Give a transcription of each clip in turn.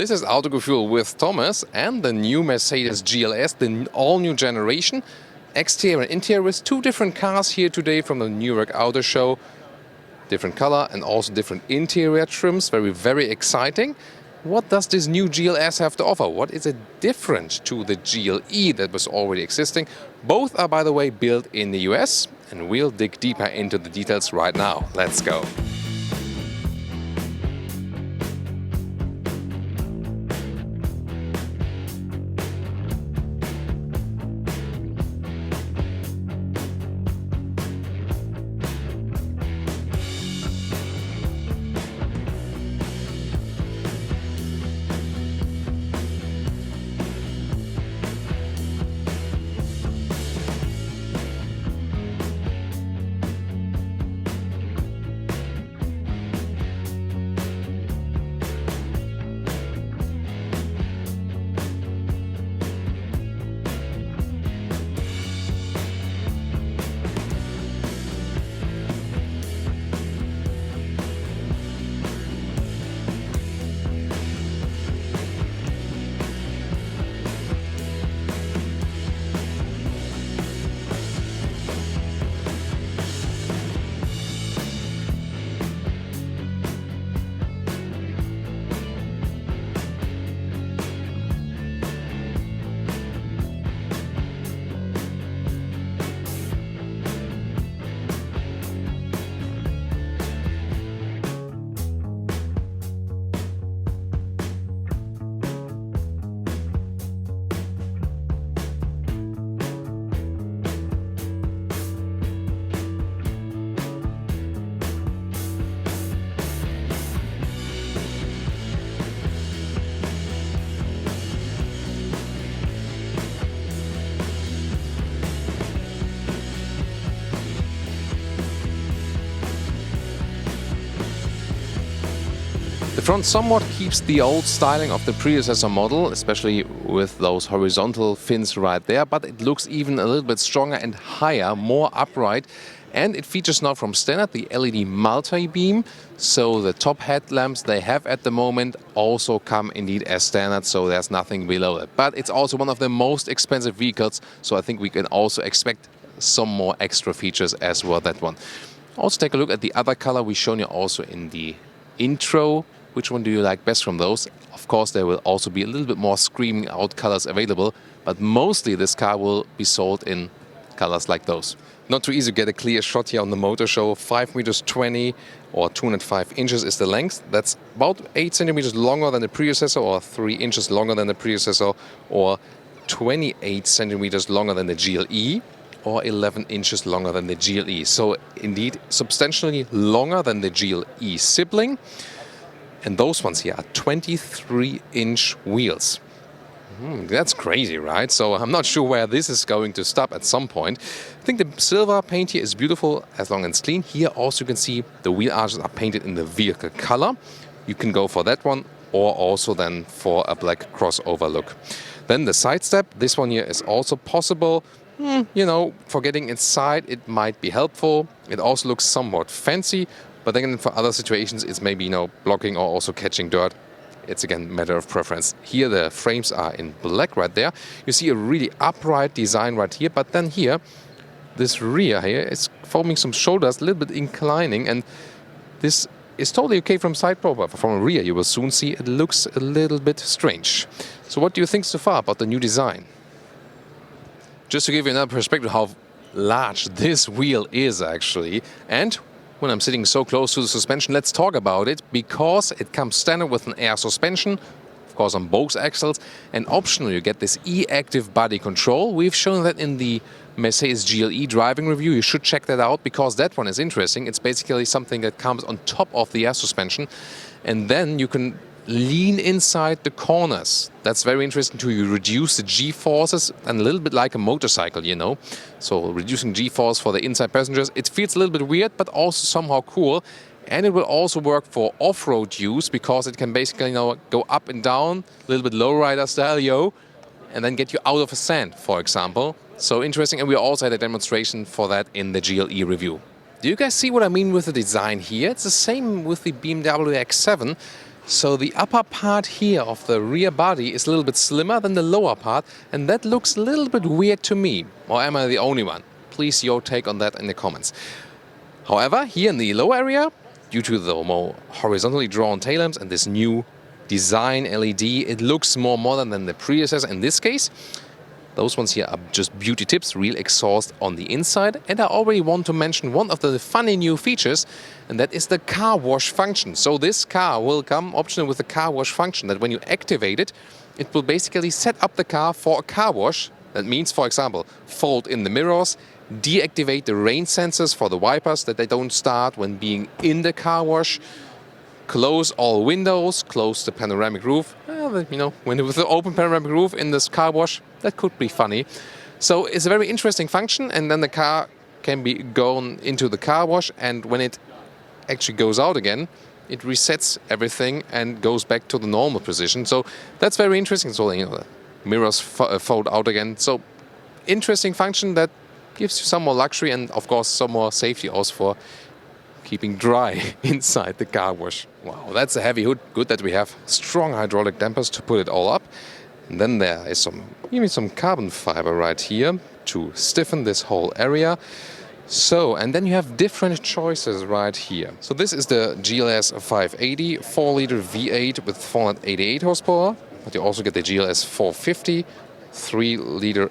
This is Autogefühl with Thomas and the new Mercedes GLS, the all-new generation. Exterior and interior with two different cars here today from the New York Auto Show. Different color and also different interior trims, very exciting. What does this new GLS have to offer? What is it different to the GLE that was already existing? Both are, by the way, built in the US, and we'll dig deeper into the details right now. Let's go. The front somewhat keeps the old styling of the predecessor model, especially with those horizontal fins right there, but it looks even a little bit stronger and higher, more upright. And it features now from standard the LED multi-beam, so the top headlamps they have at the moment also come indeed as standard, so there's nothing below it. But it's also one of the most expensive vehicles, so I think we can also expect some more extra features as well, that one. Also take a look at the other color we've shown you also in the intro. Which one do you like best from those? Of course, there will also be a little bit more screaming out colors available, but mostly this car will be sold in colors like those. Not too easy to get a clear shot here on the motor show. 5 meters 20 or 205 inches is the length. That's about 8 centimeters longer than the predecessor, or 3 inches longer than the predecessor, or 28 centimeters longer than the GLE, or 11 inches longer than the GLE. So indeed substantially longer than the GLE sibling. And those ones here are 23-inch wheels. That's crazy, right? So I'm not sure where this is going to stop at some point. I think the silver paint here is beautiful as long as it's clean. Here also you can see the wheel arches are painted in the vehicle color. You can go for that one, or also then for a black crossover look. Then the side step, this one here is also possible. You know, for getting inside it might be helpful. It also looks somewhat fancy. But then for other situations, it's maybe, you know, blocking or also catching dirt. It's again a matter of preference. Here the frames are in black right there. You see a really upright design right here. But then here, this rear here is forming some shoulders, a little bit inclining. And this is totally okay from side profile. From the rear, you will soon see it looks a little bit strange. So what do you think so far about the new design? Just to give you another perspective how large this wheel is actually. And when I'm sitting so close to the suspension, let's talk about it, because it comes standard with an air suspension, of course on both axles, and optional you get this e-active body control. We've shown that in the Mercedes GLE driving review. You should check that out, because that one is interesting. It's basically something that comes on top of the air suspension, and then you can lean inside the corners. That's very interesting too. You reduce the G-forces, and a little bit like a motorcycle, you know. So reducing G-force for the inside passengers. It feels a little bit weird, but also somehow cool. And it will also work for off-road use, because it can basically, you know, go up and down, a little bit lowrider style, and then get you out of a sand, for example. So interesting, and we also had a demonstration for that in the GLE review. Do you guys see what I mean with the design here? It's the same with the BMW X7. So the upper part here of the rear body is a little bit slimmer than the lower part, and that looks a little bit weird to me. Or am I the only one? Please your take on that in the comments. However, here in the lower area, due to the more horizontally drawn tail lamps and this new design LED, it looks more modern than the predecessor in this case. Those ones here are just beauty tips, real exhaust on the inside. And I already want to mention one of the funny new features, and that is the car wash function. So this car will come optional with the car wash function, that when you activate it, it will basically set up the car for a car wash. That means, for example, fold in the mirrors, deactivate the rain sensors for the wipers that they don't start when being in the car wash, close all windows, close the panoramic roof. You know, when with the open panoramic roof in this car wash, that could be funny. So it's a very interesting function, and then the car can be gone into the car wash, and when it actually goes out again, it resets everything and goes back to the normal position. So that's very interesting. So, you know, the mirrors fold out again. So interesting function that gives you some more luxury and of course some more safety also for keeping dry inside the car wash. Wow, that's a heavy hood. Good that we have strong hydraulic dampers to put it all up. And then there is even some carbon fiber right here to stiffen this whole area. So, and then you have different choices right here. So this is the GLS 580, 4-liter V8 with 488 horsepower. But you also get the GLS 450, 3-liter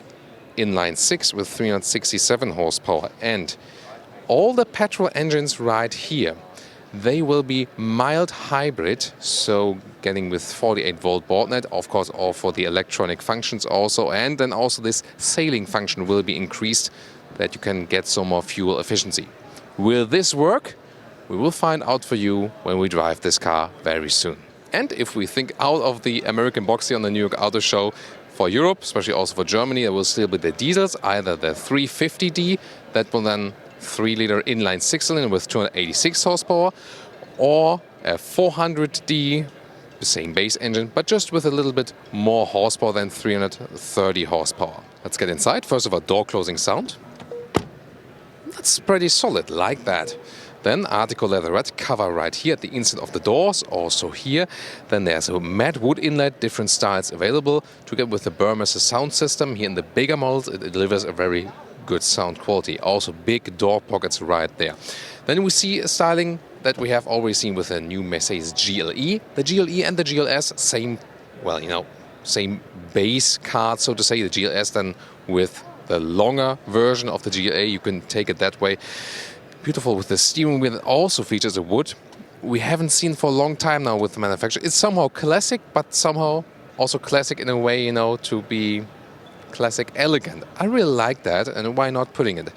inline 6 with 367 horsepower. And all the petrol engines right here, they will be mild hybrid, so getting with 48-volt board net, of course, all for the electronic functions also. And then also this sailing function will be increased, that you can get some more fuel efficiency. Will this work? We will find out for you when we drive this car very soon. And if we think out of the American box here on the New York Auto Show, for Europe, especially also for Germany, there will still be the diesels, either the 350D, that will then 3-liter inline 6-cylinder with 286 horsepower, or a 400D, the same base engine, but just with a little bit more horsepower than 330 horsepower. Let's get inside. First of all, door closing sound. That's pretty solid, like that. Then article leatherette cover right here at the inside of the doors, also here. Then there's a matte wood inlet, different styles available. Together with the Burmester sound system, here in the bigger models, it delivers a very good sound quality. Also big door pockets right there. Then we see a styling that we have already seen with the new Mercedes GLE. The GLE and the GLS, same, well, you know, same base card, so to say. The GLS then with the longer version of the GLA, you can take it that way. Beautiful with the steering wheel. It also features a wood we haven't seen for a long time now with the manufacturer. It's somehow classic, but somehow also classic in a way, you know, to be classic elegant. I really like that, and why not putting it?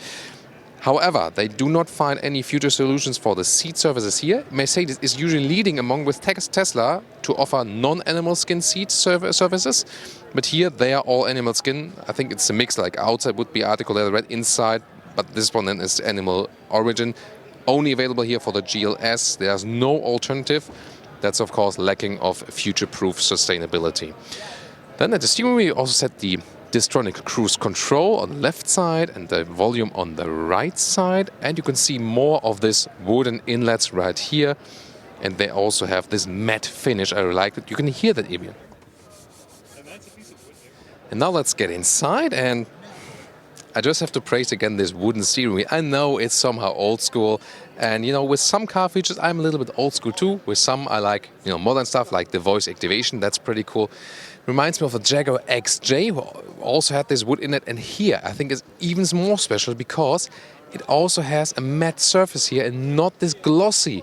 However, they do not find any future solutions for the seat surfaces here. Mercedes is usually leading among with Tesla to offer non-animal skin seat surfaces, but here they are all animal skin. I think it's a mix, like outside would be article leatherette, inside, but this one then is animal origin. Only available here for the GLS. There's no alternative. That's of course lacking of future-proof sustainability. Then at the steering wheel, we also set the Distronic cruise control on the left side and the volume on the right side. And you can see more of this wooden inlets right here. And they also have this matte finish. I really like it. You can hear that even. And now let's get inside, and I just have to praise again this wooden steering wheel. I know it's somehow old school, and you know, with some car features I'm a little bit old school too. With some I like, you know, modern stuff like the voice activation. That's pretty cool. Reminds me of a Jaguar XJ, who also had this wood in it, and here I think it's even more special because it also has a matte surface here and not this glossy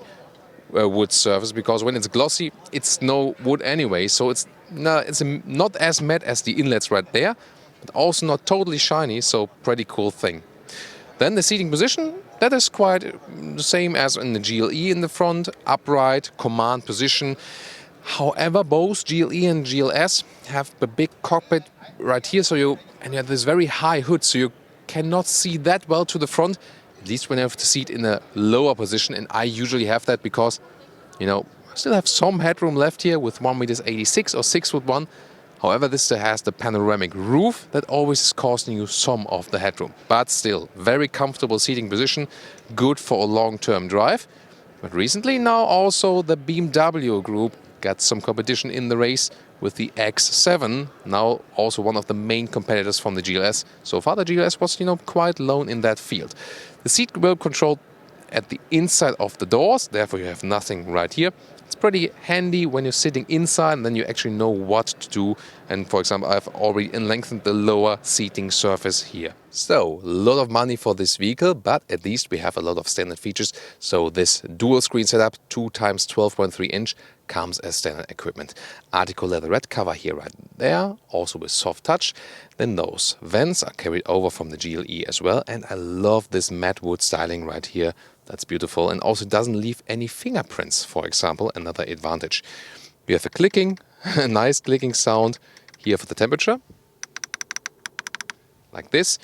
wood surface, because when it's glossy it's no wood anyway, so it's not as matte as the inlets right there, but also not totally shiny, so pretty cool thing. Then the seating position, that is quite the same as in the GLE in the front, upright, command position. However, both GLE and GLS have a big cockpit right here, so you have this very high hood, so you cannot see that well to the front, at least when you have the seat in a lower position, and I usually have that because, you know, I still have some headroom left here with 1.86 m or 6'1". However, this still has the panoramic roof that always is costing you some of the headroom. But still, very comfortable seating position, good for a long-term drive. But recently now also the BMW Group got some competition in the race with the X7, now also one of the main competitors from the GLS. So far the GLS was, quite lone in that field. The seat will control at the inside of the doors, therefore you have nothing right here. It's pretty handy when you're sitting inside and then you actually know what to do. And for example, I've already lengthened the lower seating surface here. So, a lot of money for this vehicle, but at least we have a lot of standard features. So this dual screen setup, 2x 12.3 inch, comes as standard equipment. Article leatherette cover here right there, also with soft touch. Then those vents are carried over from the GLE as well. And I love this matte wood styling right here. That's beautiful, and also doesn't leave any fingerprints, for example, another advantage. We have a clicking, a nice clicking sound here for the temperature, like this.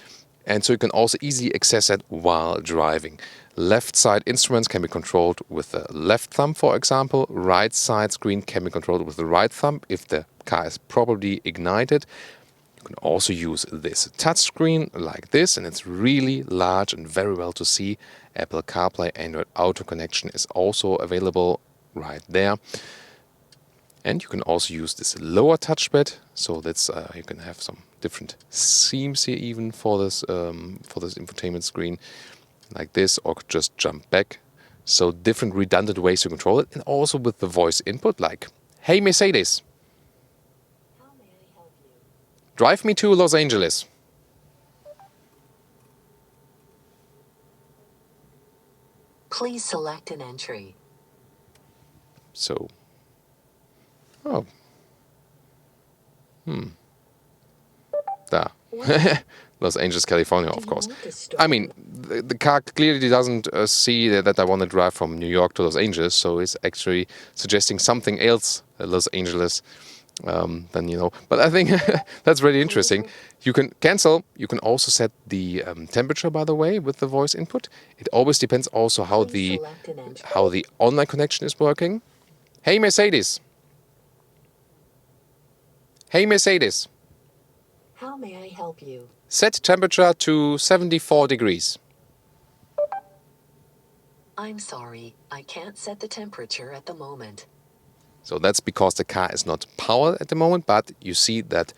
And so you can also easily access it while driving. Left side instruments can be controlled with the left thumb, for example. Right side screen can be controlled with the right thumb if the car is properly ignited. You can also use this touchscreen like this, and it's really large and very well to see. Apple CarPlay, Android Auto connection is also available right there. And you can also use this lower touchpad, so that's you can have some different themes here even for this infotainment screen, like this, or could just jump back. So different redundant ways to control it, and also with the voice input, like, "Hey Mercedes, how may I help you? Drive me to Los Angeles." Please select an entry. So, oh, there. Los Angeles, California, of course. I mean, the car clearly doesn't see that I want to drive from New York to Los Angeles, so it's actually suggesting something else, Los Angeles, then. But I think that's really interesting. You can cancel. You can also set the temperature, by the way, with the voice input. It always depends also how the online connection is working. Hey Mercedes. Hey Mercedes. How may I help you? Set temperature to 74 degrees. I'm sorry, I can't set the temperature at the moment. So that's because the car is not powered at the moment, but you see that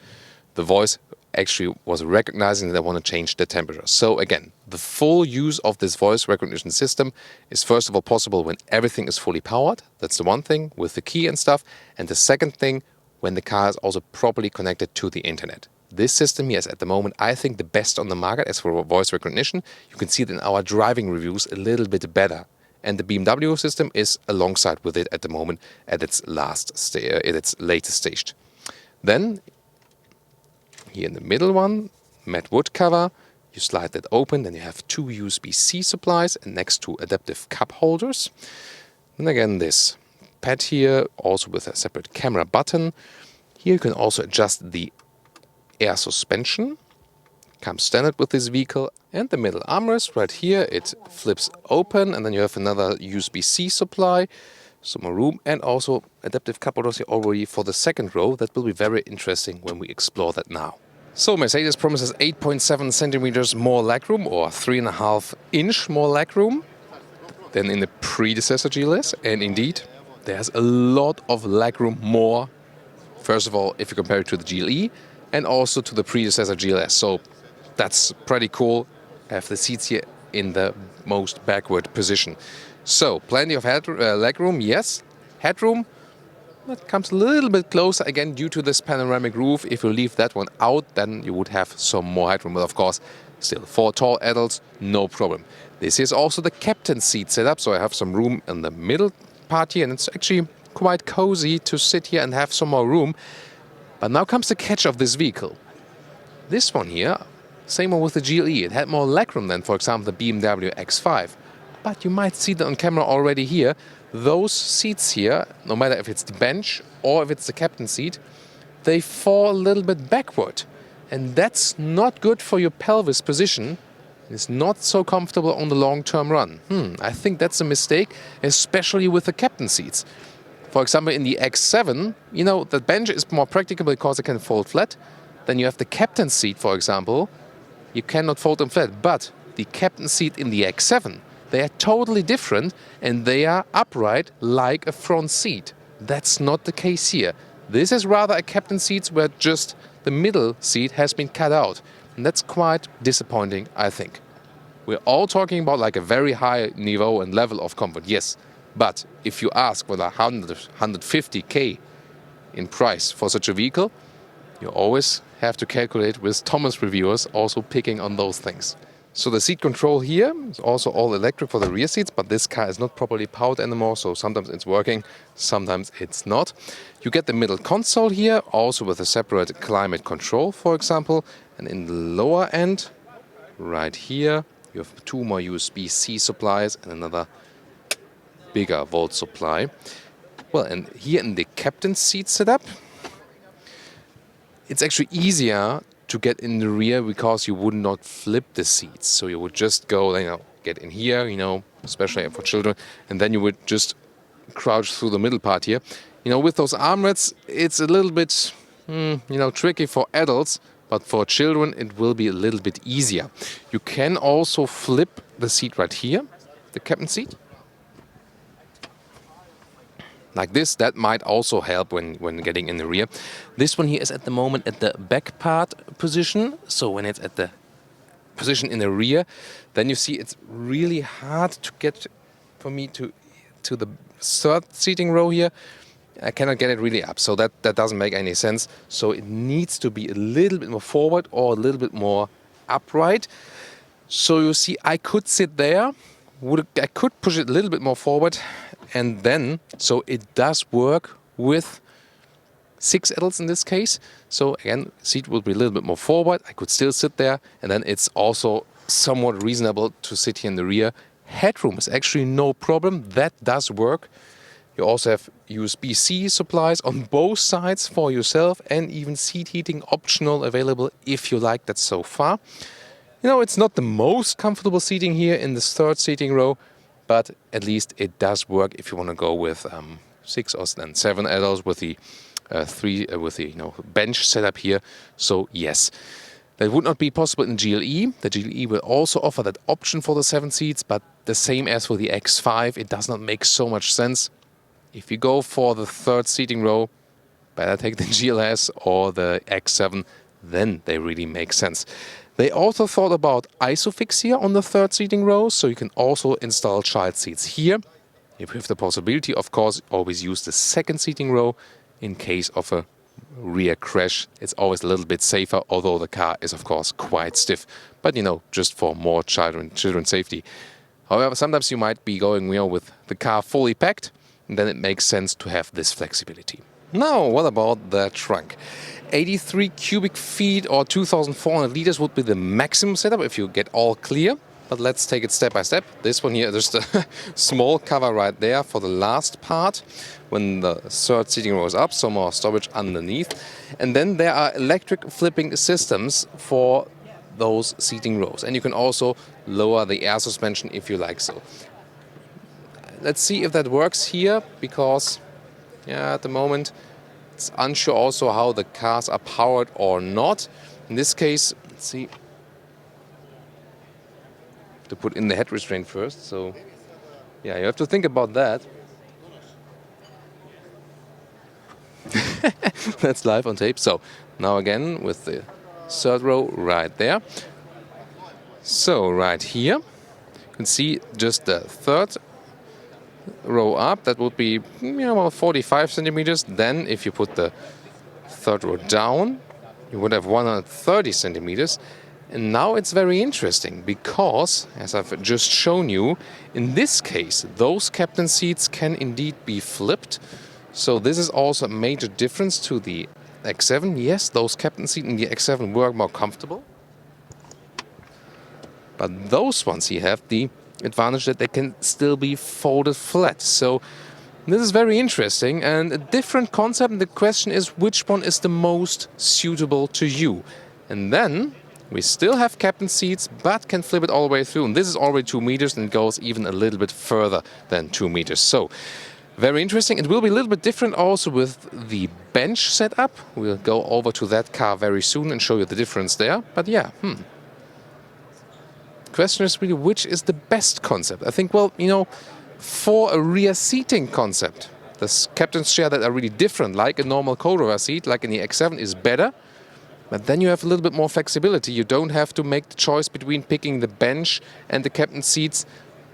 the voice actually was recognizing that I want to change the temperature. So again, the full use of this voice recognition system is first of all possible when everything is fully powered. That's the one thing with the key and stuff. And the second thing, when the car is also properly connected to the internet. This system here is at the moment, I think, the best on the market as for voice recognition. You can see it in our driving reviews a little bit better. And the BMW system is alongside with it at the moment at its latest stage. Then, here in the middle one, matte wood cover, you slide that open, then you have two USB-C supplies and next to adaptive cup holders. And again, this pad here, also with a separate camera button. Here you can also adjust the air suspension. Comes standard with this vehicle. And the middle armrest right here, it flips open, and then you have another USB-C supply, some more room, and also adaptive cup holders here already for the second row. That will be very interesting when we explore that now. So Mercedes promises 8.7 centimeters more legroom, or 3.5 inch more legroom than in the predecessor GLS, and indeed there's a lot of legroom more. First of all, if you compare it to the GLE and also to the predecessor GLS, so that's pretty cool. I have the seats here in the most backward position. So, plenty of legroom, yes. Headroom, that comes a little bit closer, again, due to this panoramic roof. If you leave that one out, then you would have some more headroom. But of course, still, for tall adults, no problem. This is also the captain's seat setup, so I have some room in the middle part here, and it's actually quite cozy to sit here and have some more room. But now comes the catch of this vehicle. This one here, same one with the GLE. It had more legroom than, for example, the BMW X5. But you might see that on camera already here. Those seats here, no matter if it's the bench or if it's the captain's seat, they fall a little bit backward. And that's not good for your pelvis position. It's not so comfortable on the long-term run. I think that's a mistake, especially with the captain seats. For example, in the X7, the bench is more practical because it can fold flat. Then you have the captain's seat, for example. You cannot fold them flat. But the captain's seat in the X7, they are totally different, and they are upright like a front seat. That's not the case here. This is rather a captain seat where just the middle seat has been cut out. And that's quite disappointing, I think. We're all talking about like a very high niveau and level of comfort, yes. But if you ask for 150k in price for such a vehicle, you always have to calculate with Thomas reviewers also picking on those things. So the seat control here is also all electric for the rear seats, but this car is not properly powered anymore, so sometimes it's working, sometimes it's not. You get the middle console here, also with a separate climate control, for example. And in the lower end, right here, you have 2 more USB-C supplies and another bigger volt supply. Well, and here in the captain seat setup, it's actually easier to get in the rear because you would not flip the seats. So you would just go, get in here, especially for children, and then you would just crouch through the middle part here. With those armrests, it's a little bit, tricky for adults, but for children, it will be a little bit easier. You can also flip the seat right here, the captain seat. Like this, that might also help when getting in the rear. This one here is at the moment at the back part position. So when it's at the position in the rear, then you see it's really hard to get for me to the third seating row here. I cannot get it really up, so that doesn't make any sense. So it needs to be a little bit more forward or a little bit more upright. So you see, I could sit there. I could push it a little bit more forward. And then, so it does work with 6 adults in this case. So again, seat will be a little bit more forward. I could still sit there. And then it's also somewhat reasonable to sit here in the rear. Headroom is actually no problem. That does work. You also have USB-C supplies on both sides for yourself and even seat heating optional available if you like that so far. It's not the most comfortable seating here in this third seating row, but at least it does work if you want to go with 6 or 7 adults with the bench setup here. So yes, that would not be possible in GLE. The GLE will also offer that option for the 7 seats, but the same as for the X5, it does not make so much sense. If you go for the third seating row, better take the GLS or the X7, then they really make sense. They also thought about ISOFIX here on the third seating row, so you can also install child seats here. If you have the possibility, of course, always use the second seating row in case of a rear crash. It's always a little bit safer, although the car is, of course, quite stiff. But, just for more children safety. However, sometimes you might be going with the car fully packed, and then it makes sense to have this flexibility. Now, what about the trunk? 83 cubic feet or 2,400 liters would be the maximum setup if you get all clear. But let's take it step by step. This one here, there's a small cover right there for the last part when the third seating row is up, so more storage underneath. And then there are electric flipping systems for those seating rows. And you can also lower the air suspension if you like so. Let's see if that works here, because at the moment it's unsure also how the cars are powered or not. In this case, let's see. To put in the head restraint first, so you have to think about that. That's live on tape. So now again with the third row right there. So right here, you can see just the third row up. That would be about 45 centimeters. Then if you put the third row down, you would have 130 centimeters. And now it's very interesting because, as I've just shown you, in this case, those captain seats can indeed be flipped. So this is also a major difference to the X7. Yes, those captain seats in the X7 were more comfortable. But those ones here have the advantage that they can still be folded flat. So this is very interesting and a different concept. And the question is, which one is the most suitable to you? And then we still have captain seats, but can flip it all the way through. And this is already 2 meters and goes even a little bit further than 2 meters. So very interesting. It will be a little bit different also with the bench setup. We'll go over to that car very soon and show you the difference there. But question is really, which is the best concept? I think, for a rear seating concept, the captain's chair that are really different, like a normal co-driver seat, like in the X7, is better. But then you have a little bit more flexibility. You don't have to make the choice between picking the bench and the captain's seats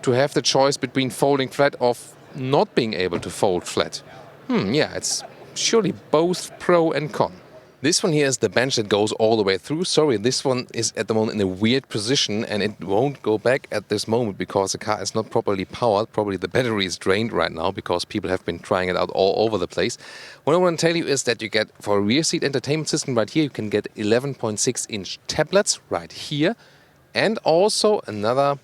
to have the choice between folding flat or not being able to fold flat. Yeah, it's surely both pro and con. This one here is the bench that goes all the way through. Sorry, this one is at the moment in a weird position and it won't go back at this moment because the car is not properly powered. Probably the battery is drained right now because people have been trying it out all over the place. What I want to tell you is that you get, for a rear seat entertainment system right here, you can get 11.6-inch tablets right here and also another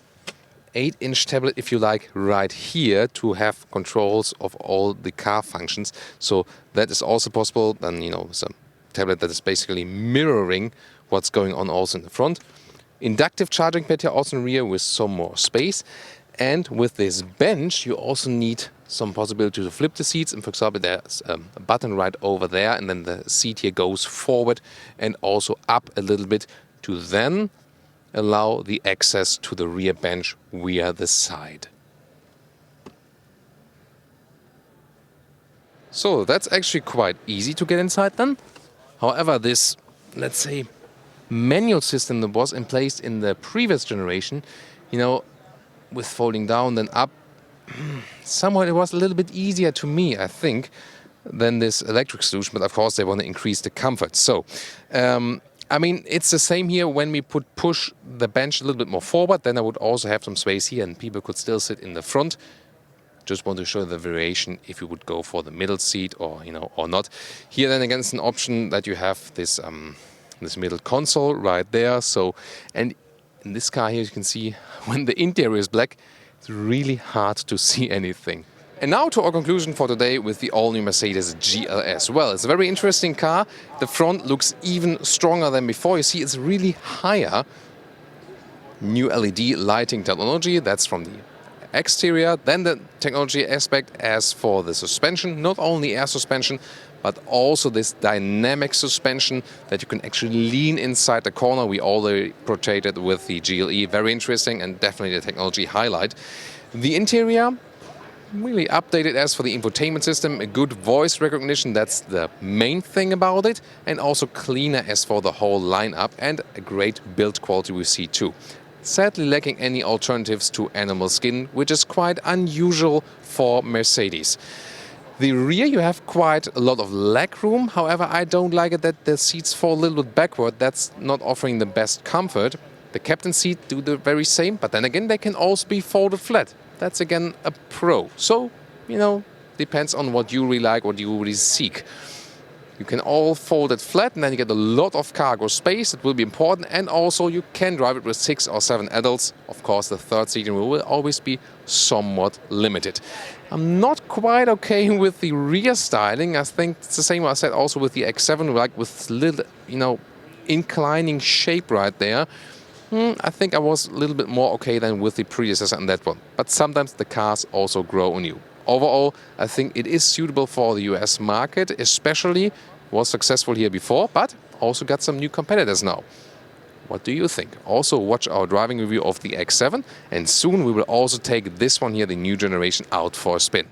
8-inch tablet, if you like, right here to have controls of all the car functions. So that is also possible. Then, you know, some tablet that is basically mirroring what's going on also in the front. Inductive charging pad here also in the rear with some more space. And with this bench, you also need some possibility to flip the seats. And for example, there's a button right over there, and then the seat here goes forward and also up a little bit to then allow the access to the rear bench via the side. So that's actually quite easy to get inside then. However, this, let's say, manual system that was in place in the previous generation, you know, with folding down then up, somehow it was a little bit easier to me, I think, than this electric solution. But of course, they want to increase the comfort. So, I mean, it's the same here when we push the bench a little bit more forward. Then I would also have some space here and people could still sit in the front. Just want to show the variation if you would go for the middle seat or, you know, or not. Here then again, it's an option that you have this this middle console right there. So, and in this car here, you can see when the interior is black, it's really hard to see anything. And now to our conclusion for today with the all-new Mercedes GLS. Well, it's a very interesting car. The front looks even stronger than before. You see, it's really higher. New LED lighting technology, that's from the exterior. Then the technology aspect as for the suspension, not only air suspension, but also this dynamic suspension that you can actually lean inside the corner. We already portrayed it with the GLE. Very interesting and definitely the technology highlight. The interior, really updated as for the infotainment system, a good voice recognition, that's the main thing about it, and also cleaner as for the whole lineup, and a great build quality we see too. Sadly lacking any alternatives to animal skin, which is quite unusual for Mercedes. The rear, you have quite a lot of leg room. However, I don't like it that the seats fall a little bit backward. That's not offering the best comfort. The captain's seat do the very same, but then again, they can also be folded flat. That's again a pro. So, you know, depends on what you really like, what you really seek. You can all fold it flat and then you get a lot of cargo space. It will be important. And also you can drive it with 6 or 7 adults. Of course, the third seating will always be somewhat limited. I'm not quite okay with the rear styling. I think it's the same I said also with the X7, like with little, you know, inclining shape right there. I think I was a little bit more okay than with the predecessor on that one. But sometimes the cars also grow on you. Overall, I think it is suitable for the US market, especially was successful here before, but also got some new competitors now. What do you think? Also watch our driving review of the X7, and soon we will also take this one here, the new generation, out for a spin.